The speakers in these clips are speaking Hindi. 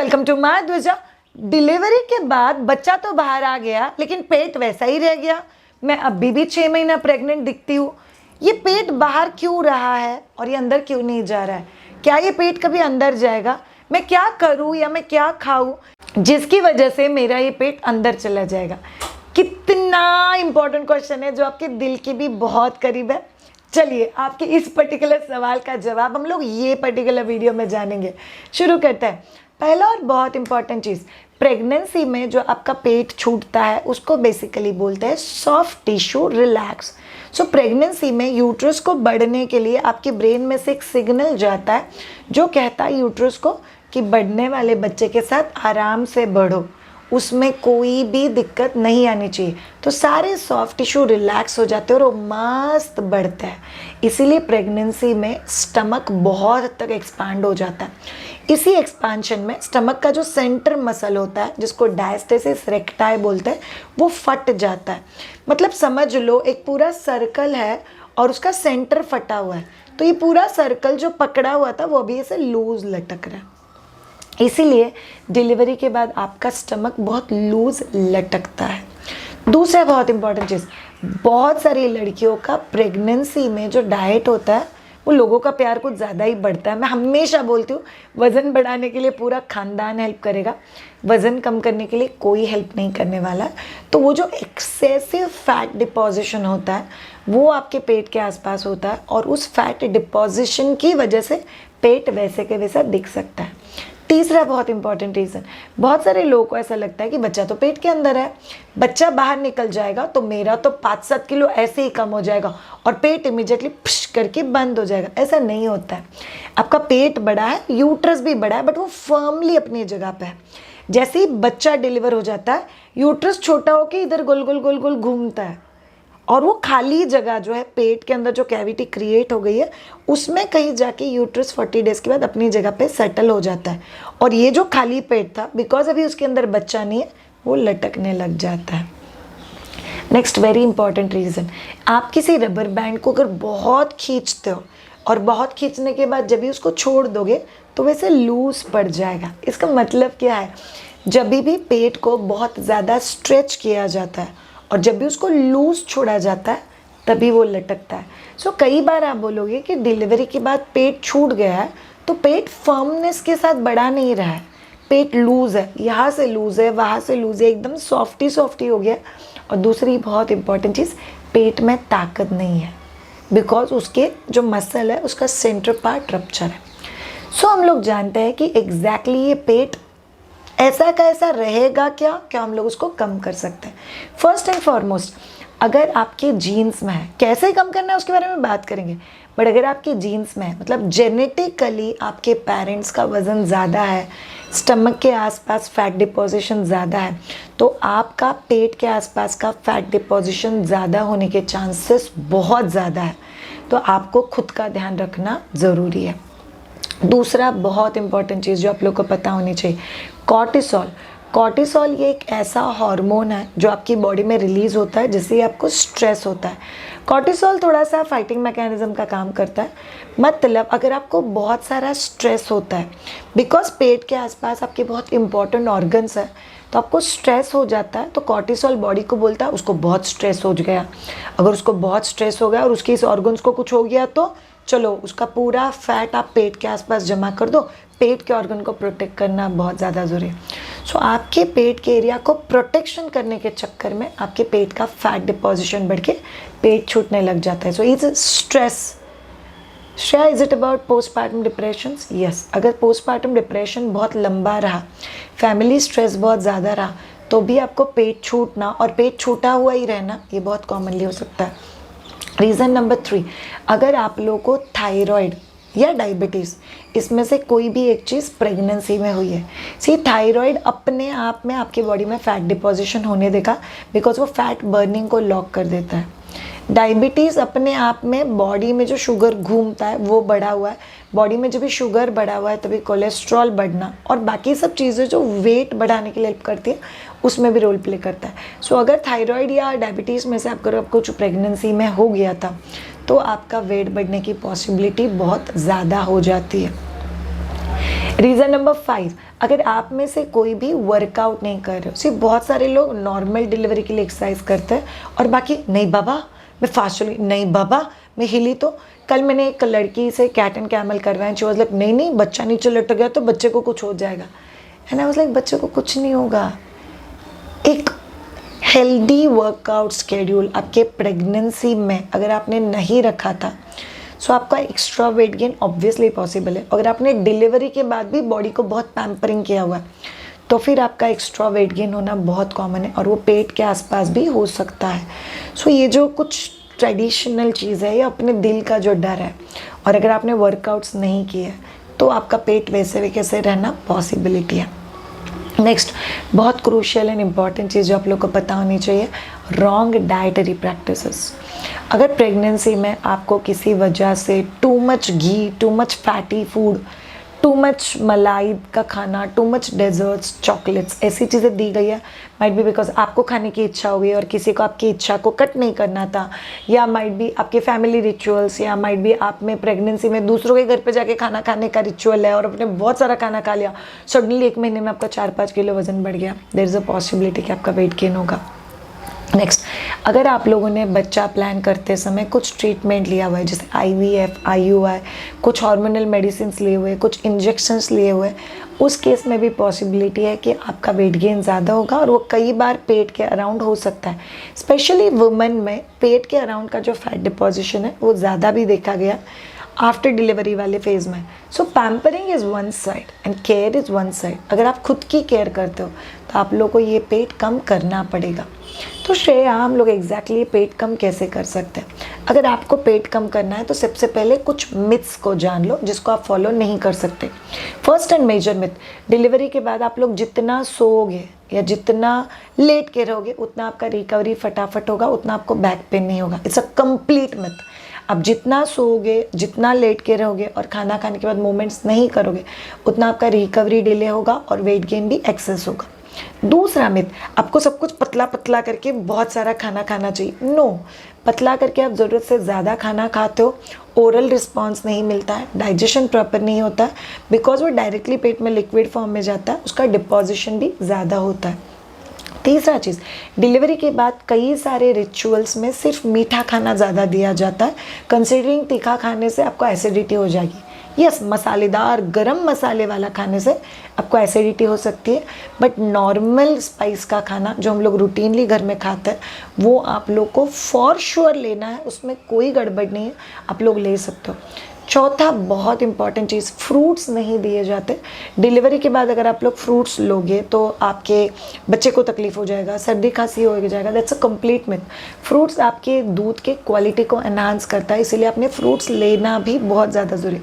वेलकम टू माय ध्वजा। डिलीवरी के बाद बच्चा तो बाहर आ गया लेकिन पेट वैसा ही रह गया। मैं अभी भी 6 महीना प्रेग्नेंट दिखती हूँ। ये पेट बाहर क्यों रहा है और ये अंदर क्यों नहीं जा रहा है? क्या ये पेट कभी अंदर जाएगा? मैं क्या करूँ या मैं क्या खाऊँ जिसकी वजह से मेरा ये पेट अंदर चला जाएगा? कितना इम्पोर्टेंट क्वेश्चन है जो आपके दिल के भी बहुत करीब है। चलिए आपके इस पर्टिकुलर सवाल का जवाब हम लोग ये पर्टिकुलर वीडियो में जानेंगे। शुरू करते हैं। पहला और बहुत इंपॉर्टेंट चीज़, प्रेगनेंसी में जो आपका पेट छूटता है उसको बेसिकली बोलते हैं सॉफ्ट टिश्यू रिलैक्स। सो प्रेगनेंसी में यूट्रस को बढ़ने के लिए आपके ब्रेन में से एक सिग्नल जाता है जो कहता है यूट्रस को कि बढ़ने वाले बच्चे के साथ आराम से बढ़ो, उसमें कोई भी दिक्कत नहीं आनी चाहिए। तो सारे सॉफ्ट टिश्यू रिलैक्स हो जाते हैं और वो मस्त बढ़ता है। इसीलिए प्रेगनेंसी में स्टमक बहुत हद तक एक्सपांड हो जाता है। इसी एक्सपांशन में स्टमक का जो सेंटर मसल होता है जिसको डायस्टेसिस रेक्टाई बोलते हैं वो फट जाता है। मतलब समझ लो एक पूरा सर्कल है और उसका सेंटर फटा हुआ है, तो ये पूरा सर्कल जो पकड़ा हुआ था वो भी ऐसे लूज लटक रहा है। इसीलिए डिलीवरी के बाद आपका स्टमक बहुत लूज लटकता है। दूसरा बहुत इंपॉर्टेंट चीज़, बहुत सारी लड़कियों का प्रेगनेंसी में जो डाइट होता है वो लोगों का प्यार कुछ ज़्यादा ही बढ़ता है। मैं हमेशा बोलती हूँ वज़न बढ़ाने के लिए पूरा खानदान हेल्प करेगा, वज़न कम करने के लिए कोई हेल्प नहीं करने वाला। तो वो जो एक्सेसिव फैट डिपॉजिशन होता है वो आपके पेट के आसपास होता है और उस फैट डिपॉजिशन की वजह से पेट वैसे के वैसा दिख सकता है। तीसरा बहुत इंपॉर्टेंट रीज़न, बहुत सारे लोगों को ऐसा लगता है कि बच्चा तो पेट के अंदर है, बच्चा बाहर निकल जाएगा तो मेरा तो 5-7 किलो ऐसे ही कम हो जाएगा और पेट इमीडिएटली पुश करके बंद हो जाएगा। ऐसा नहीं होता है। आपका पेट बड़ा है, यूट्रस भी बड़ा है, बट वो फर्मली अपनी जगह पे है। जैसे ही बच्चा डिलीवर हो जाता है यूट्रस छोटा होकर इधर गोल गोल गोल गोल घूमता है और वो खाली जगह जो है पेट के अंदर जो कैविटी क्रिएट हो गई है उसमें कहीं जाके यूट्रस 40 डेज़ के बाद अपनी जगह पे सेटल हो जाता है। और ये जो खाली पेट था बिकॉज अभी उसके अंदर बच्चा नहीं है वो लटकने लग जाता है। नेक्स्ट वेरी इंपॉर्टेंट रीज़न, आप किसी रबर बैंड को अगर बहुत खींचते हो और बहुत खींचने के बाद जब भी उसको छोड़ दोगे तो वैसे लूज पड़ जाएगा। इसका मतलब क्या है, जब भी पेट को बहुत ज़्यादा स्ट्रेच किया जाता है और जब भी उसको लूज छोड़ा जाता है तभी वो लटकता है। सो कई बार आप बोलोगे कि डिलीवरी के बाद पेट छूट गया है तो पेट फर्मनेस के साथ बढ़ा नहीं रहा है, पेट लूज है, यहाँ से लूज है, वहाँ से लूज है, एकदम सॉफ्टी हो गया। और दूसरी बहुत इंपॉर्टेंट चीज़, पेट में ताकत नहीं है बिकॉज उसके जो मसल है उसका सेंटर पार्ट रप्चर है। सो हम लोग जानते हैं कि एग्जैक्टली ये पेट ऐसा का ऐसा रहेगा क्या हम लोग उसको कम कर सकते हैं। फर्स्ट एंड फॉरमोस्ट, अगर आपके जीन्स में है, कैसे कम करना है उसके बारे में बात करेंगे, बट अगर आपके जीन्स में है मतलब जेनेटिकली आपके पेरेंट्स का वज़न ज़्यादा है, स्टमक के आसपास फैट डिपोजिशन ज़्यादा है, तो आपका पेट के आसपास का फैट डिपोजिशन ज़्यादा होने के चांसेस बहुत ज़्यादा है। तो आपको खुद का ध्यान रखना ज़रूरी है। दूसरा बहुत इंपॉर्टेंट चीज़ जो आप लोग को पता होनी चाहिए, कॉर्टिसोल। कॉर्टिसोल ये एक ऐसा हार्मोन है जो आपकी बॉडी में रिलीज़ होता है जिससे आपको स्ट्रेस होता है। कॉर्टिसोल थोड़ा सा फाइटिंग मैकेनिज्म का काम करता है। मतलब अगर आपको बहुत सारा स्ट्रेस होता है बिकॉज पेट के आसपास आपके बहुत इंपॉर्टेंट ऑर्गन्स है तो आपको स्ट्रेस हो जाता है, तो कॉर्टिसोल बॉडी को बोलता है उसको बहुत स्ट्रेस हो गया। अगर उसको बहुत स्ट्रेस हो गया और उसके इस ऑर्गन्स को कुछ हो गया तो चलो उसका पूरा फैट आप पेट के आसपास जमा कर दो। पेट के ऑर्गन को प्रोटेक्ट करना बहुत ज़्यादा ज़रूरी है। सो आपके पेट के एरिया को प्रोटेक्शन करने के चक्कर में आपके पेट का फैट डिपोजिशन बढ़ के पेट छूटने लग जाता है। So is stress. Shreya, is it about postpartum depression? Yes, अगर पोस्टपार्टम डिप्रेशन बहुत लंबा रहा, फैमिली स्ट्रेस बहुत ज़्यादा रहा, तो भी आपको पेट छूटना और पेट छूटा हुआ ही रहना ये बहुत कॉमनली हो सकता है। रीज़न नंबर 3, अगर आप लोगों को थायराइड या डायबिटीज़ इसमें से कोई भी एक चीज़ प्रेगनेंसी में हुई है, थायराइड अपने आप में आपकी बॉडी में फैट डिपोजिशन होने देगा बिकॉज वो फैट बर्निंग को लॉक कर देता है। डायबिटीज़ अपने आप में बॉडी में जो शुगर घूमता है वो बढ़ा हुआ है, बॉडी में जब भी शुगर बढ़ा हुआ है तभी कोलेस्ट्रॉल बढ़ना और बाकी सब चीज़ें जो वेट बढ़ाने के लिए हेल्प करती है उसमें भी रोल प्ले करता है। सो अगर थायराइड या डायबिटीज़ में से आपको जो प्रेगनेंसी में हो गया था तो आपका वेट बढ़ने की पॉसिबिलिटी बहुत ज़्यादा हो जाती है। रीज़न नंबर 5, अगर आप में से कोई भी वर्कआउट नहीं कर रहे हो, सिर्फ बहुत सारे लोग नॉर्मल डिलीवरी के लिए एक्सरसाइज करते हैं और बाकी नहीं बाबा मैं फास्ट चली, नहीं बाबा मैं हिली तो। कल मैंने एक लड़की से कैट एंड कैमल करवाया, शी वाज लाइक नहीं नहीं बच्चा नीचे लटक गया तो बच्चे को कुछ हो जाएगा, एंड आई वाज लाइक बच्चे को कुछ नहीं होगा। एक हेल्दी वर्कआउट स्केड्यूल आपके प्रेगनेंसी में अगर आपने नहीं रखा था, सो आपका extra weight gain obviously possible है। अगर आपने डिलीवरी के बाद भी बॉडी को बहुत पैम्परिंग किया हुआ है तो फिर आपका एक्स्ट्रा वेट गेन होना बहुत कॉमन है और वो पेट के आसपास भी हो सकता है। सो ये जो कुछ ट्रेडिशनल चीज़ है ये अपने दिल का जो डर है, और अगर आपने वर्कआउट्स नहीं किए तो आपका पेट वैसे भी कैसे रहना पॉसिबिलिटी है। नेक्स्ट बहुत क्रूशियल एंड इम्पॉर्टेंट चीज़ जो आप लोग को पता होनी चाहिए, रॉन्ग डाइटरी प्रैक्टिसेस। अगर प्रेगनेंसी में आपको किसी वजह से टू मच घी, too much fatty food, too much मलाई का खाना, टू मच डेजर्ट्स, चॉकलेट्स, ऐसी चीज़ें दी गई है, माइट बी बिकॉज आपको खाने की इच्छा हुई और किसी को आपकी इच्छा को कट नहीं करना था, या माइट बी आपके फैमिली रिचुअल्स, या माइट बी आप में प्रेगनेंसी में दूसरों के घर पे जाके खाना खाने का रिचुअल है और आपने बहुत सारा खाना खा लिया, सडनली 1 महीने में आपका 4-5 किलो वजन बढ़ गया, देयर इज़ अ पॉसिबिलिटी कि आपका वेट गेन होगा। नेक्स्ट, अगर आप लोगों ने बच्चा प्लान करते समय कुछ ट्रीटमेंट लिया हुआ है, जैसे IVF, IUI, कुछ हार्मोनल मेडिसिन लिए हुए, कुछ इंजेक्शंस लिए हुए, उस केस में भी पॉसिबिलिटी है कि आपका वेट गेन ज़्यादा होगा और वो कई बार पेट के अराउंड हो सकता है। स्पेशली वुमेन में पेट के अराउंड का जो फैट डिपोजिशन है वो ज़्यादा भी देखा गया आफ्टर डिलीवरी वाले फेज़ में। So pampering is one side and care is one side. अगर आप खुद की केयर करते हो तो आप लोगों को ये पेट कम करना पड़ेगा। तो श्रेया, हम लोग एग्जैक्टली पेट कम कैसे कर सकते हैं? अगर आपको पेट कम करना है तो सबसे पहले कुछ मिथ्स को जान लो जिसको आप फॉलो नहीं कर सकते। First and major myth, delivery के बाद आप लोग जितना सोओगे या जितना लेट के रहोगे उतना आपका रिकवरी फटाफट होगा, उतना आपको बैक पेन नहीं होगा। It's a complete myth. आप जितना सोओगे, जितना लेट के रहोगे और खाना खाने के बाद मूवमेंट्स नहीं करोगे, उतना आपका रिकवरी डिले होगा और वेट गेन भी एक्सेस होगा। दूसरा मिथ, आपको सब कुछ पतला पतला करके बहुत सारा खाना खाना चाहिए। नो, पतला करके आप ज़रूरत से ज़्यादा खाना खाते हो, ओरल रिस्पॉन्स नहीं मिलता है, डाइजेशन प्रॉपर नहीं होता है, बिकॉज वो डायरेक्टली पेट में लिक्विड फॉर्म में जाता है, उसका डिपोजिशन भी ज़्यादा होता है। तीसरा चीज़, डिलीवरी के बाद कई सारे रिचुअल्स में सिर्फ मीठा खाना ज़्यादा दिया जाता है, कंसिडरिंग तीखा खाने से आपको एसिडिटी हो जाएगी। यस, मसालेदार गरम मसाले वाला खाने से आपको एसिडिटी हो सकती है, बट नॉर्मल स्पाइस का खाना जो हम लोग रूटीनली घर में खाते हैं वो आप लोग को फॉर श्योर लेना है, उसमें कोई गड़बड़ नहीं है, आप लोग ले सकते हो। चौथा बहुत इंपॉर्टेंट चीज़, फ्रूट्स नहीं दिए जाते डिलीवरी के बाद। अगर आप लोग फ्रूट्स लोगे तो आपके बच्चे को तकलीफ हो जाएगा, सर्दी खांसी हो जाएगा, that's a complete myth. Fruits आपके दूध के क्वालिटी को एनहांस करता है, इसीलिए आपने फ्रूट्स लेना भी बहुत ज़्यादा ज़रूरी।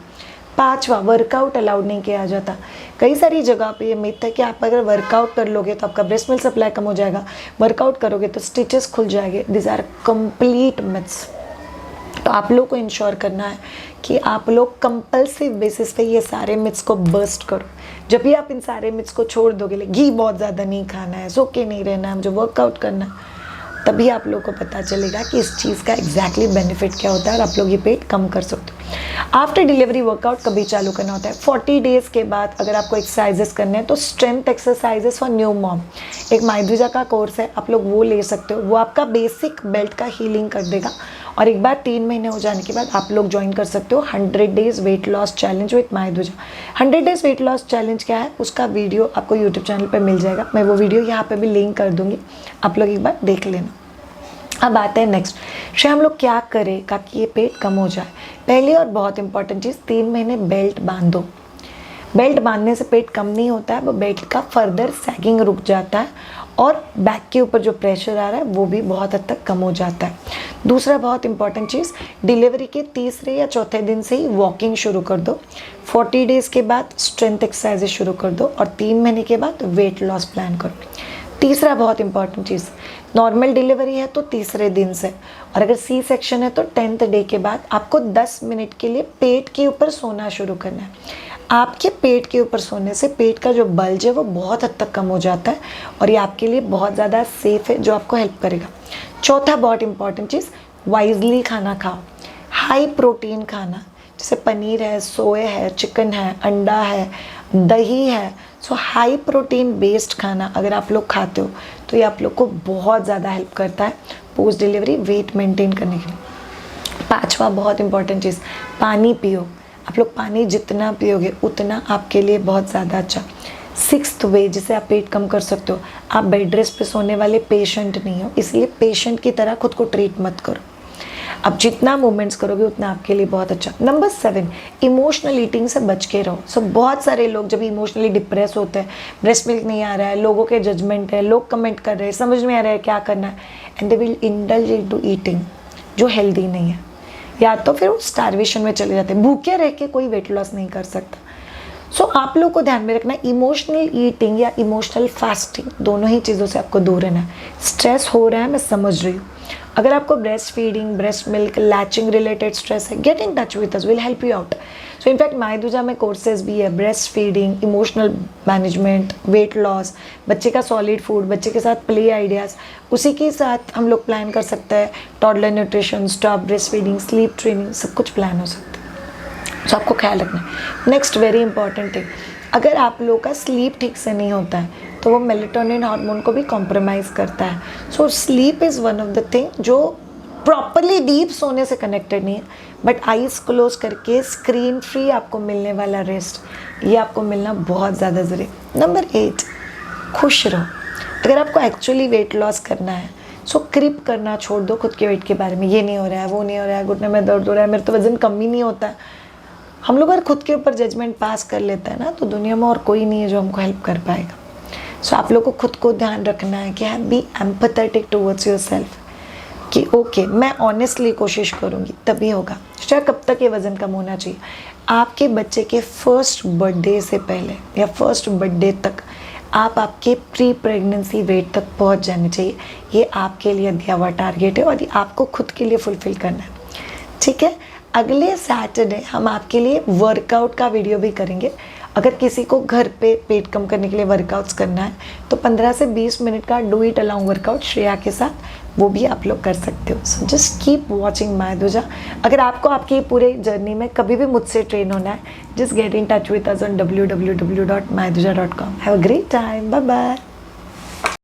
पांचवा, वर्कआउट अलाउड नहीं किया जाता। कई सारी जगह पे ये मिथ है कि आप अगर वर्कआउट कर लोगे तो आपका ब्रेस्ट मिल्क सप्लाई कम हो जाएगा, वर्कआउट करोगे तो स्टिचेस खुल जाएंगे। This are complete myths. तो आप लोग को इंश्योर करना है कि आप लोग कंपल्सिव बेसिस पे ये सारे मिथ्स को बर्स्ट करो। जब भी आप इन सारे मिथ्स को छोड़ दोगे, घी बहुत ज़्यादा नहीं खाना है, सो के नहीं रहना है, मुझे वर्कआउट करना है, तभी आप लोगों को पता चलेगा कि इस चीज़ का एग्जैक्टली बेनिफिट क्या होता है और आप लोग ये पेट कम कर सकते हो। आफ्टर डिलीवरी वर्कआउट कभी चालू करना होता है? 40 डेज़ के बाद अगर आपको एक्सरसाइजेस करने हैं तो strength exercises for new mom, एक माइद्विजा का कोर्स है, आप लोग वो ले सकते हो। वो आपका बेसिक बेल्ट का हीलिंग कर देगा और एक बार 3 महीने हो जाने के बाद आप लोग ज्वाइन कर सकते हो 100 days weight loss challenge with माइद्विजा। 100 डेज़ वेट लॉस चैलेंज क्या है उसका वीडियो आपको यूट्यूब चैनल पर मिल जाएगा, मैं वो वीडियो यहाँ पर भी लिंक कर दूँगी, आप लोग एक बार देख लेना। अब आते हैं नेक्स्ट, हम लोग क्या करें ताकि ये पेट कम हो जाए। पहली और बहुत इंपॉर्टेंट चीज़, 3 महीने बेल्ट बांधो। बेल्ट बांधने से पेट कम नहीं होता है, वो बेल्ट का फर्दर सैगिंग रुक जाता है और बैक के ऊपर जो प्रेशर आ रहा है वो भी बहुत हद तक कम हो जाता है। दूसरा बहुत इंपॉर्टेंट चीज़, डिलीवरी के तीसरे या चौथे दिन से ही वॉकिंग शुरू कर दो। 40 डेज़ के बाद स्ट्रेंथ एक्सरसाइजेज शुरू कर दो और 3 महीने के बाद वेट लॉस प्लान करो। तीसरा बहुत इंपॉर्टेंट चीज़, नॉर्मल डिलीवरी है तो तीसरे दिन से, और अगर सी सेक्शन है तो 10th डे के बाद आपको 10 मिनट के लिए पेट के ऊपर सोना शुरू करना है। आपके पेट के ऊपर सोने से पेट का जो बल्ज है वो बहुत हद तक कम हो जाता है और ये आपके लिए बहुत ज़्यादा सेफ है, जो आपको हेल्प करेगा। चौथा बहुत इंपॉर्टेंट चीज़, वाइजली खाना खाओ, हाई प्रोटीन खाना, जैसे पनीर है, सोया है, चिकन है, अंडा है, दही है। सो हाई प्रोटीन बेस्ड खाना अगर आप लोग खाते हो तो ये आप लोग को बहुत ज़्यादा हेल्प करता है पोस्ट डिलीवरी वेट मेंटेन करने के लिए। 5वां बहुत इंपॉर्टेंट चीज़, पानी पियो। आप लोग पानी जितना पियोगे उतना आपके लिए बहुत ज़्यादा अच्छा। 6th वे जिसे आप पेट कम कर सकते हो, आप बेड रेस्ट पे सोने वाले पेशेंट नहीं हो, इसलिए पेशेंट की तरह खुद को ट्रीट मत करो। अब जितना मूवमेंट्स करोगे उतना आपके लिए बहुत अच्छा। नंबर 7, इमोशनल ईटिंग से बच के रहो। सो बहुत सारे लोग जब इमोशनली डिप्रेस होते हैं, ब्रेस्ट मिल्क नहीं आ रहा है, लोगों के जजमेंट है, लोग कमेंट कर रहे हैं, समझ में आ रहा है क्या करना है, and they will indulge into eating जो हेल्दी नहीं है, या तो फिर वो स्टारवेशन में चले जाते हैं। भूखे रह के कोई वेट लॉस नहीं कर सकता। सो आप लोग को ध्यान में रखना, इमोशनल ईटिंग या इमोशनल फास्टिंग दोनों ही चीज़ों से आपको दूर रहना है। स्ट्रेस हो रहा है, मैं समझ रही हूँ। अगर आपको breast feeding, breast milk, latching related stress है, get in touch with us, will help you out. So in fact मायदुजा में कोर्सेज भी है, breast feeding, emotional management, weight loss, बच्चे का सॉलिड फूड, बच्चे के साथ प्ले आइडियाज़, उसी के साथ हम लोग प्लान कर सकते हैं toddler nutrition, stop breast feeding, sleep training, सब कुछ प्लान हो सकता है। सो आपको ख्याल रखना है। नेक्स्ट वेरी इंपॉर्टेंट थिंग, अगर आप लोग का स्लीप ठीक से नहीं होता है तो वो मेलेटोनिन हार्मोन को भी कॉम्प्रोमाइज़ करता है। So sleep is one of the thing जो प्रॉपरली डीप सोने से कनेक्टेड नहीं है, बट आइज़ क्लोज करके स्क्रीन फ्री आपको मिलने वाला रेस्ट, ये आपको मिलना बहुत ज़्यादा ज़रूरी। नंबर 8, खुश रहो। अगर आपको एक्चुअली वेट लॉस करना है, सो क्रिप करना छोड़ दो खुद के वेट के बारे में, ये नहीं हो रहा है, वो नहीं हो रहा है, घुटने में दर्द हो रहा है, मेरे तो वज़न कम ही नहीं होता है। हम लोग अगर खुद के ऊपर जजमेंट पास कर लेते हैं ना, तो दुनिया में और कोई नहीं है जो हमको हेल्प कर पाएगा। सो आप लोग को खुद को ध्यान रखना है कि बी एम्पैथेटिक टुवर्ड्स योरसेल्फ, कि ओके मैं ऑनेस्टली कोशिश करूँगी तभी होगा। चाहे कब तक ये वज़न कम होना चाहिए, आपके बच्चे के फर्स्ट बर्थडे से पहले या फर्स्ट बर्थडे तक आप आपके प्री प्रेगनेंसी वेट तक पहुँच जाने चाहिए। ये आपके लिए दिया हुआ टारगेट है और ये आपको खुद के लिए फुलफ़िल करना है, ठीक है। अगले सैटरडे हम आपके लिए वर्कआउट का वीडियो भी करेंगे। अगर किसी को घर पे पेट कम करने के लिए वर्कआउट्स करना है तो 15 से 20 मिनट का do it along workout Shreya के साथ, वो भी आप लोग कर सकते हो। सो जस्ट कीप वॉचिंग मायदुजा। अगर आपको आपकी पूरे जर्नी में कभी भी मुझसे ट्रेन होना है, just get in touch with us on www.maiduja.com। Have a great time, bye bye.